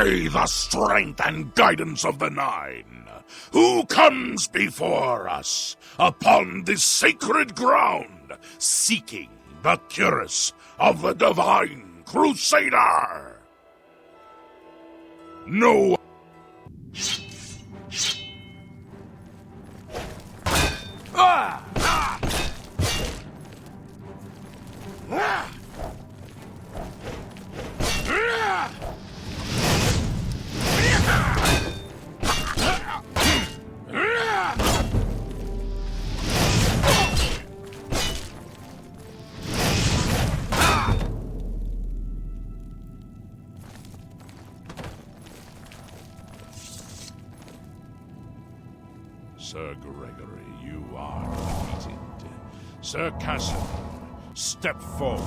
By the strength and guidance of the Nine, who comes before us upon this sacred ground, seeking the cuirass of the Divine Crusader? No. Sir Gregory, you are defeated. Sir Casimir, step forward.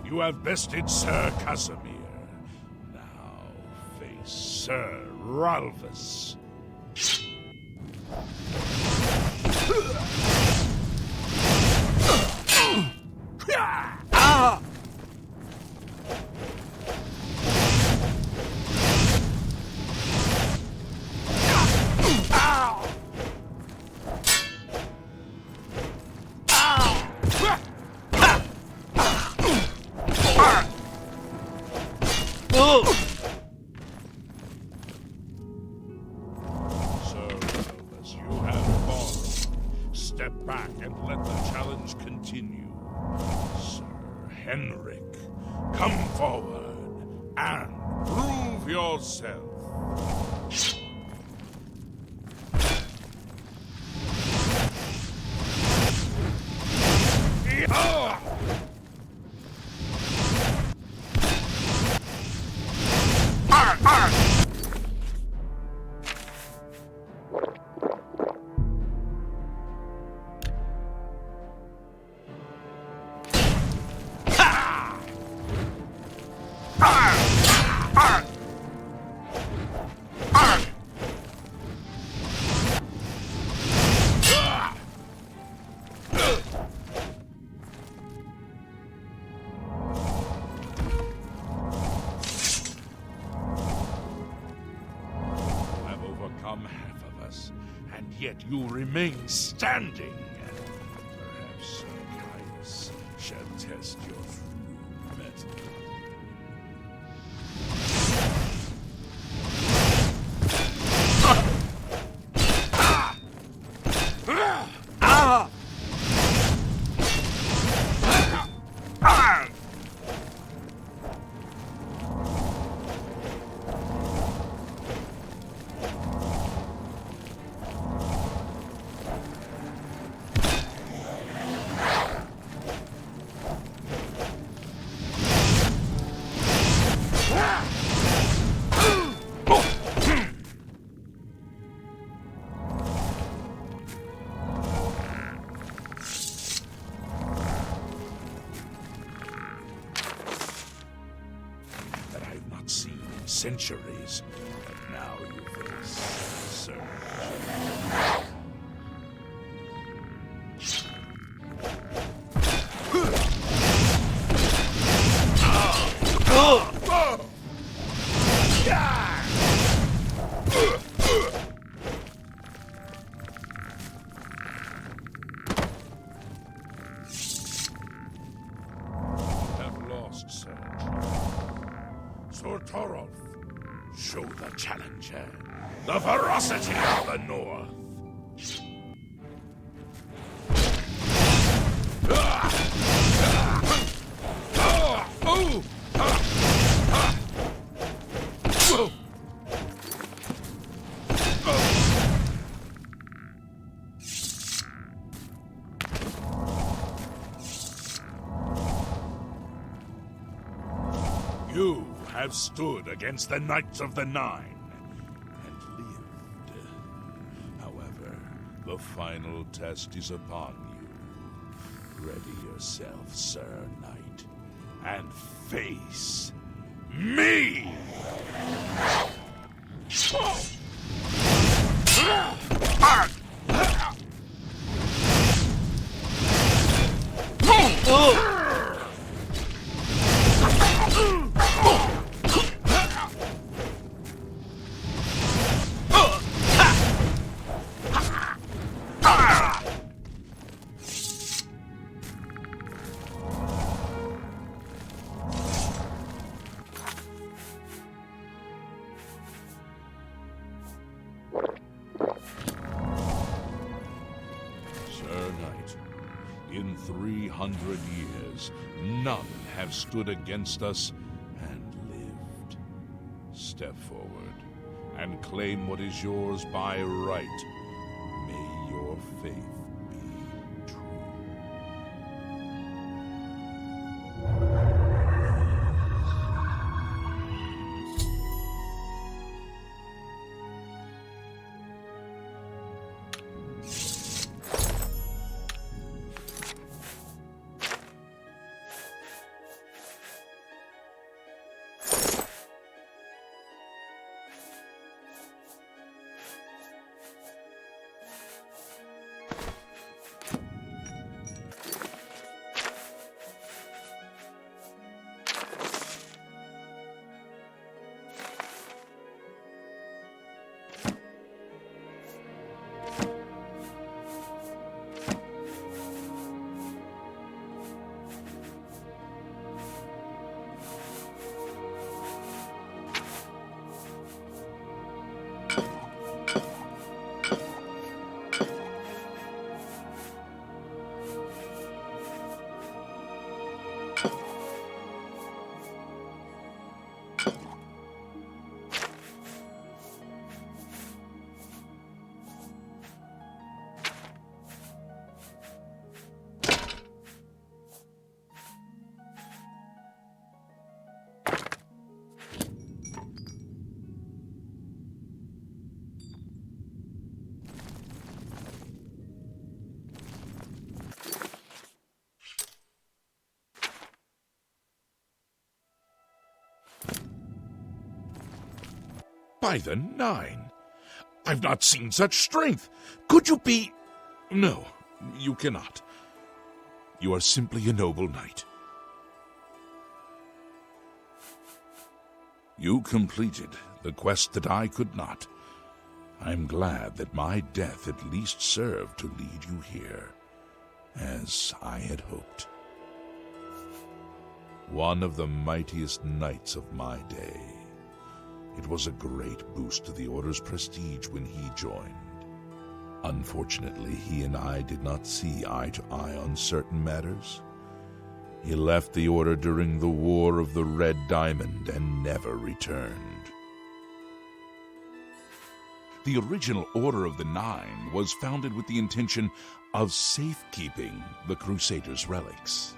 You have bested Sir Casimir. Now face Sir Ralphus. Back and let the challenge continue. Sir Henrik, come forward and prove yourself. Half of us, and yet you remain standing. Perhaps Sir Caius shall test your true mettle. Centuries, and now you face Sir. Geralt. Show the challenger the ferocity of the North. You have stood against the Knights of the Nine and lived. However, the final test is upon you. Ready yourself, Sir Knight, and face me! In 300 years, none have stood against us and lived. Step forward and claim what is yours by right. May your faith be true. By the Nine! I've not seen such strength! Could you be... No, you cannot. You are simply a noble knight. You completed the quest that I could not. I'm glad that my death at least served to lead you here, as I had hoped. One of the mightiest knights of my day. It was a great boost to the Order's prestige when he joined. Unfortunately, he and I did not see eye to eye on certain matters. He left the Order during the War of the Red Diamond and never returned. The original Order of the Nine was founded with the intention of safekeeping the Crusaders' relics.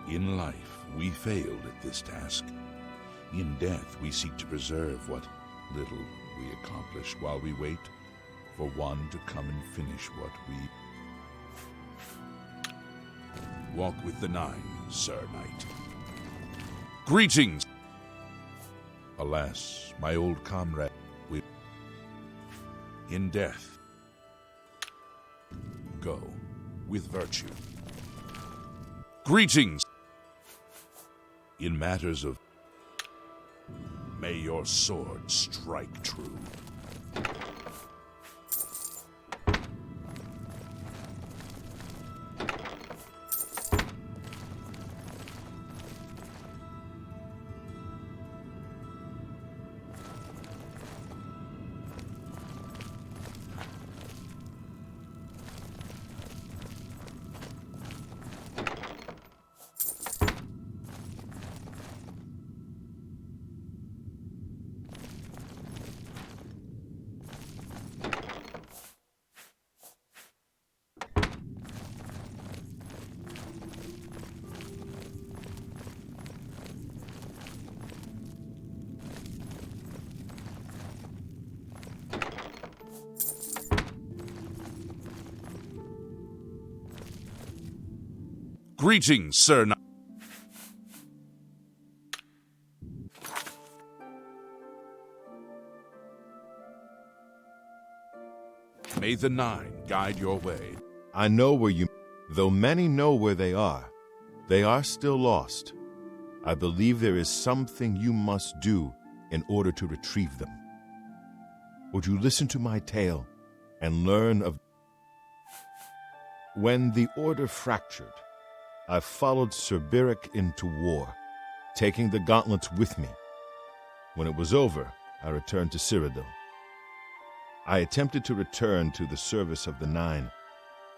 In life, we failed at this task. In death, we seek to preserve what little we accomplish while we wait for one to come and finish what we... Walk with the Nine, Sir Knight. Greetings! Alas, my old comrade, in death, go with virtue. Greetings! In matters of... May your sword strike true. Greetings, Sir Knight. May the Nine guide your way. I know where you... Though many know where they are still lost. I believe there is something you must do in order to retrieve them. Would you listen to my tale and learn of... When the Order fractured, I followed Sir Beric into war, taking the gauntlets with me. When it was over, I returned to Cyrodiil. I attempted to return to the service of the Nine,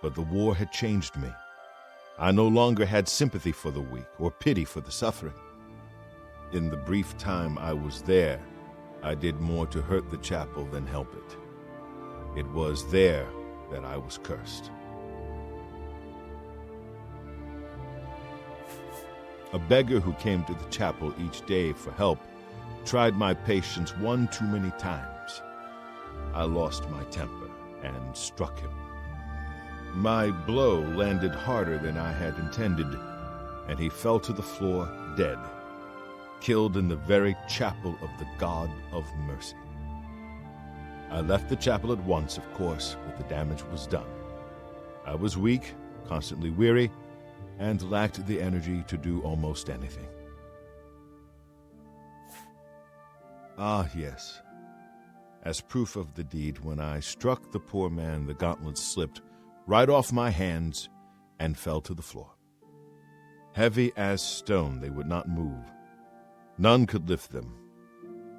but the war had changed me. I no longer had sympathy for the weak or pity for the suffering. In the brief time I was there, I did more to hurt the chapel than help it. It was there that I was cursed. A beggar who came to the chapel each day for help tried my patience one too many times. I lost my temper and struck him. My blow landed harder than I had intended, and he fell to the floor dead, killed in the very chapel of the God of Mercy. I left the chapel at once, of course, but the damage was done. I was weak, constantly weary, and lacked the energy to do almost anything. Ah, yes. As proof of the deed, when I struck the poor man, the gauntlets slipped right off my hands and fell to the floor. Heavy as stone, they would not move. None could lift them.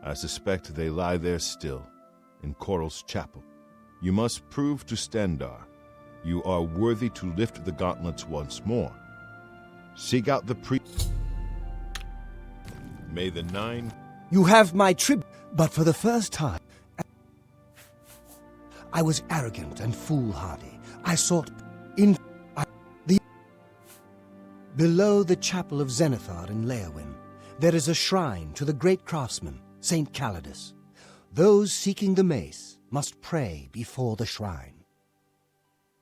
I suspect they lie there still, in Coral's chapel. You must prove to Stendarr you are worthy to lift the gauntlets once more. Seek out the priest. May the Nine... You have my tribute, but for the first time, I was arrogant and foolhardy. I sought Below the chapel of Zenithar in Leowyn, there is a shrine to the great craftsman, Saint Calidus. Those seeking the mace must pray before the shrine.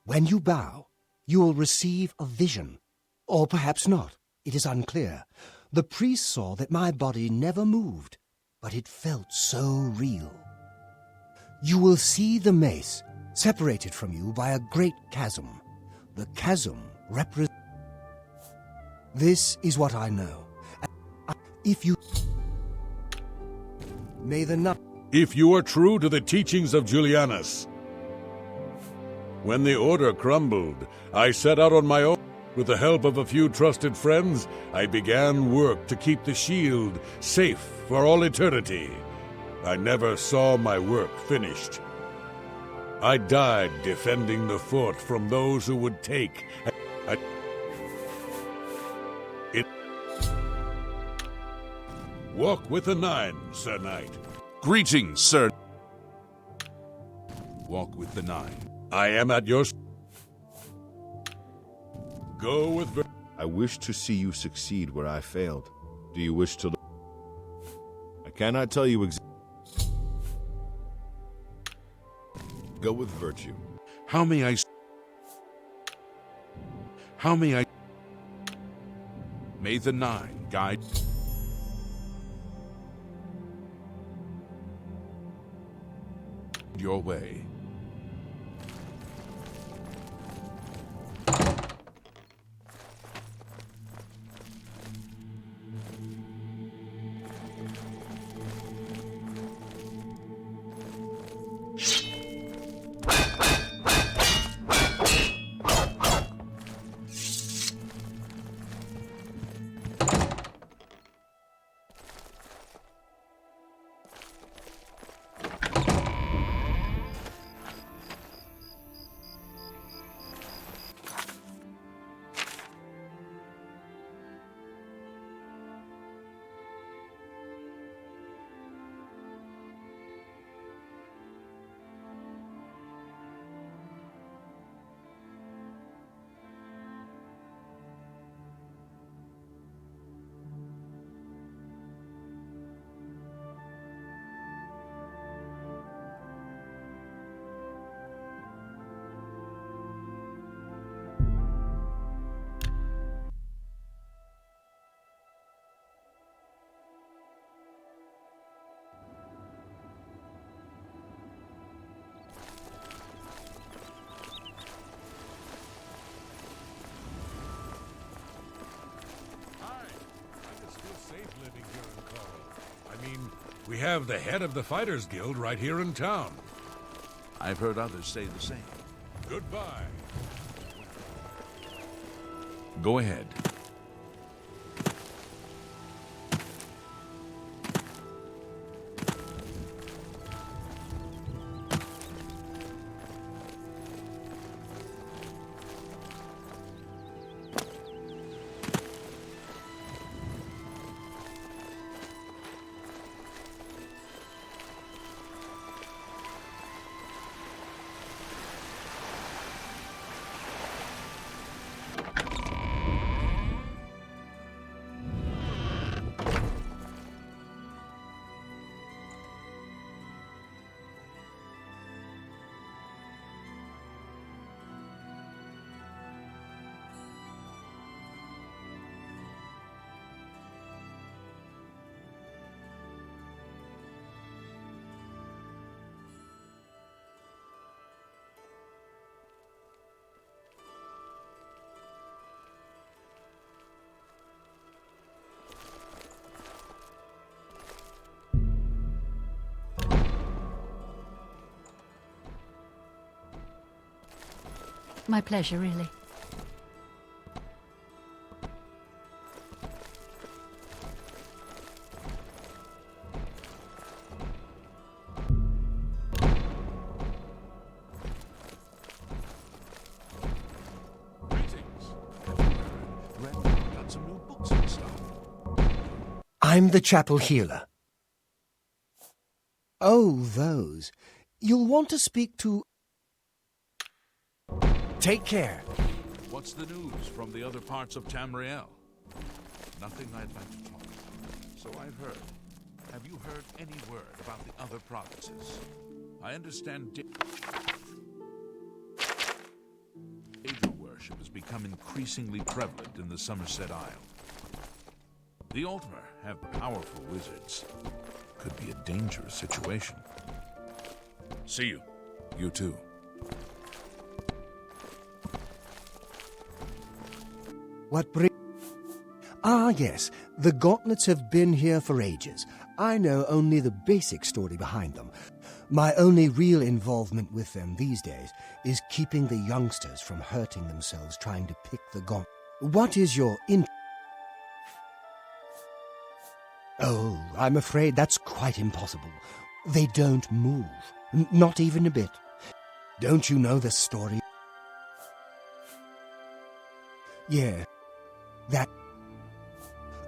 When you bow, you will receive a vision. Or perhaps not. It is unclear. The priest saw that my body never moved, but it felt so real. You will see the mace, separated from you by a great chasm. The chasm represents... This is what I know. If you... May the night... If you are true to the teachings of Julianus. When the Order crumbled, I set out on my own. With the help of a few trusted friends, I began work to keep the shield safe for all eternity. I never saw my work finished. I died defending the fort from those who would take it. Walk with the Nine, Sir Knight. Greetings, Sir. Walk with the Nine. I am at your... Go with... I wish to see you succeed where I failed. Do you wish to... I cannot tell you exactly. Go with virtue. How may I... May the Nine guide... your way. We have the head of the Fighters Guild right here in town. I've heard others say the same. Goodbye. Go ahead. My pleasure, really. Got some new books and stuff. I'm the chapel healer. Oh, those. You'll want to speak to... Take care. What's the news from the other parts of Tamriel? Nothing I'd like to talk about. So I've heard. Have you heard any word about the other provinces? I understand Daedra worship has become increasingly prevalent in the Somerset Isle. The Altmer have powerful wizards. Could be a dangerous situation. See you. You too. What bring... Ah, yes. The gauntlets have been here for ages. I know only the basic story behind them. My only real involvement with them these days is keeping the youngsters from hurting themselves trying to pick the gauntlet. What is your Oh, I'm afraid that's quite impossible. They don't move. Not even a bit. Don't you know the story? Yeah. That...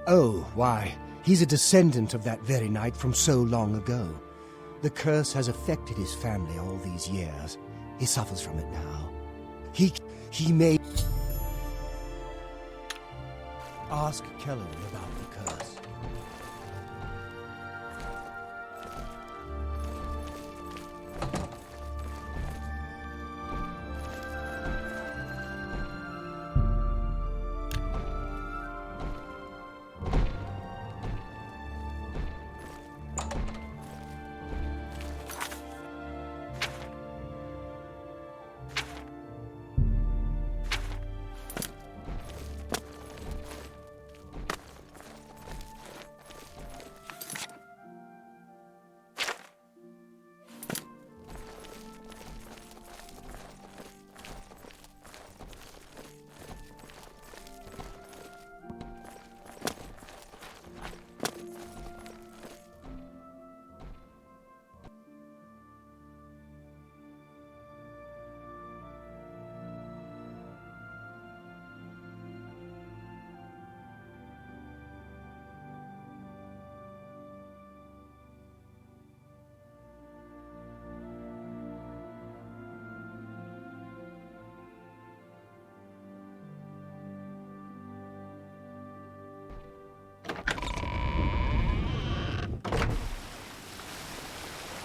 Oh, why, he's a descendant of that very night from so long ago. The curse has affected his family all these years. He suffers from it now. He may... Ask Kellan about the curse.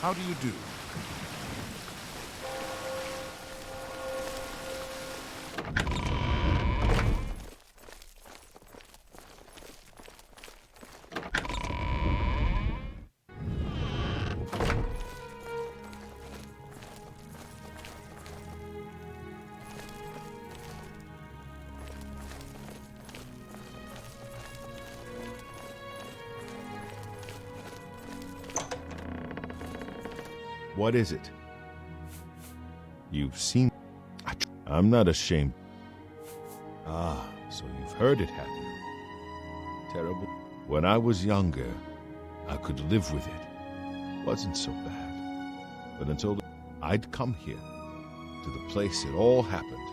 How do you do? What is it? You've seen... I'm not ashamed. Ah, so you've heard it, have you? Terrible. When I was younger, I could live with it. Wasn't so bad. But until I'd come here, to the place it all happened,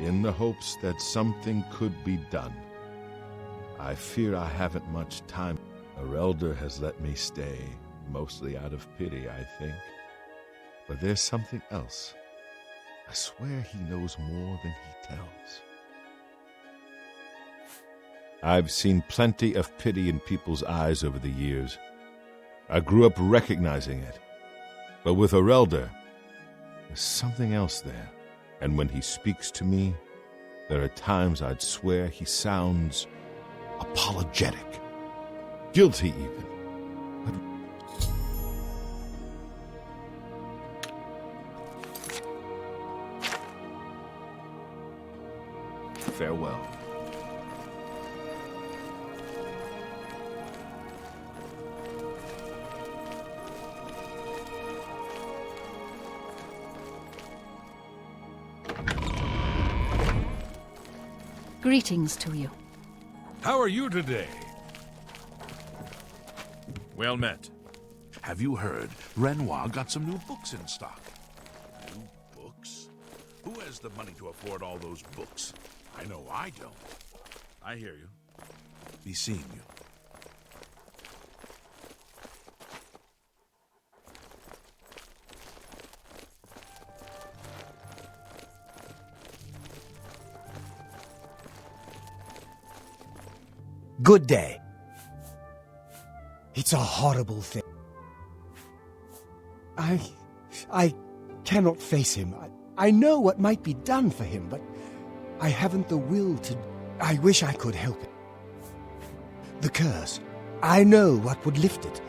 in the hopes that something could be done. I fear I haven't much time. Our elder has let me stay, mostly out of pity, I think. But there's something else. I swear he knows more than he tells. I've seen plenty of pity in people's eyes over the years. I grew up recognizing it. But with our elder, there's something else there. And when he speaks to me, there are times I'd swear he sounds apologetic. Guilty even. But farewell. Greetings to you. How are you today? Well met. Have you heard? Renoir got some new books in stock. New books? Who has the money to afford all those books? I know I don't. I hear you. Be seeing you. Good day. It's a horrible thing. I cannot face him. I know what might be done for him, but I haven't the will to... I wish I could help it. The curse. I know what would lift it,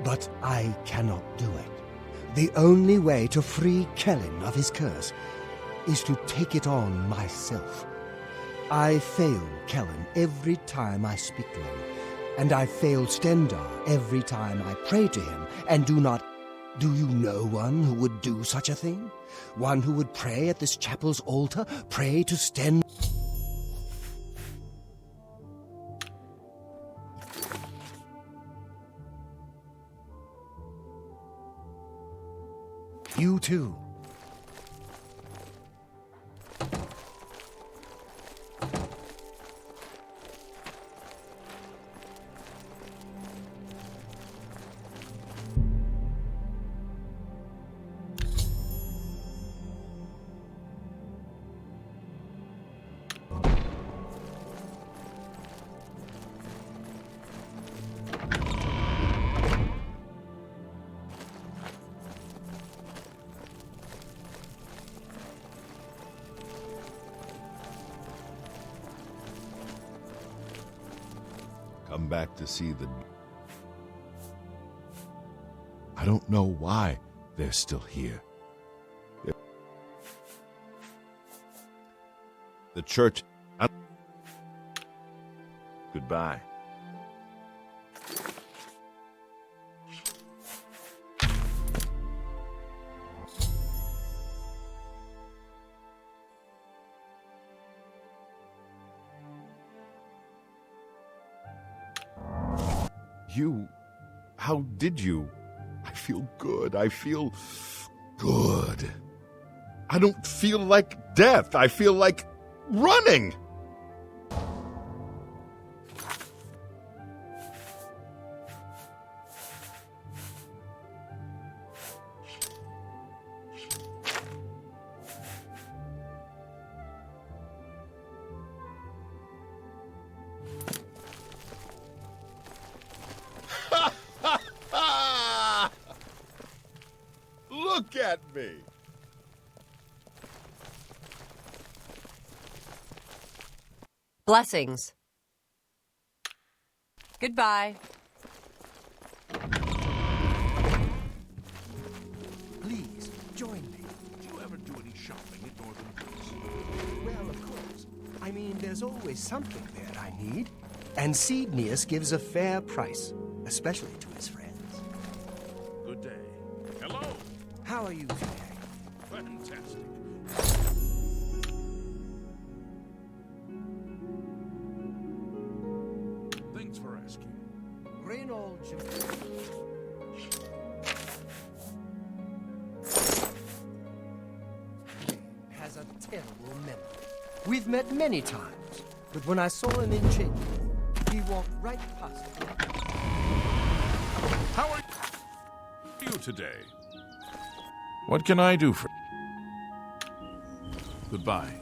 but I cannot do it. The only way to free Kellen of his curse is to take it on myself. I fail Kellen every time I speak to him, and I fail Stendar every time I pray to him, and do not... Do you know one who would do such a thing? One who would pray at this chapel's altar, pray to Stendar? You too. Come back to see the... I don't know why they're still here. The church... Goodbye. You... How did you? I feel good. I feel good. I don't feel like death. I feel like running. Look at me! Blessings. Goodbye. Please, join me. Do you ever do any shopping at Northern Place? Well, of course. I mean, there's always something there I need. And Seednius gives a fair price, especially to his friends. Good day. Hello! How are you today? Fantastic. Thanks for asking. Reynold has a terrible memory. We've met many times, but when I saw him in Ching, he walked right past me. How are you today? What can I do for... Goodbye.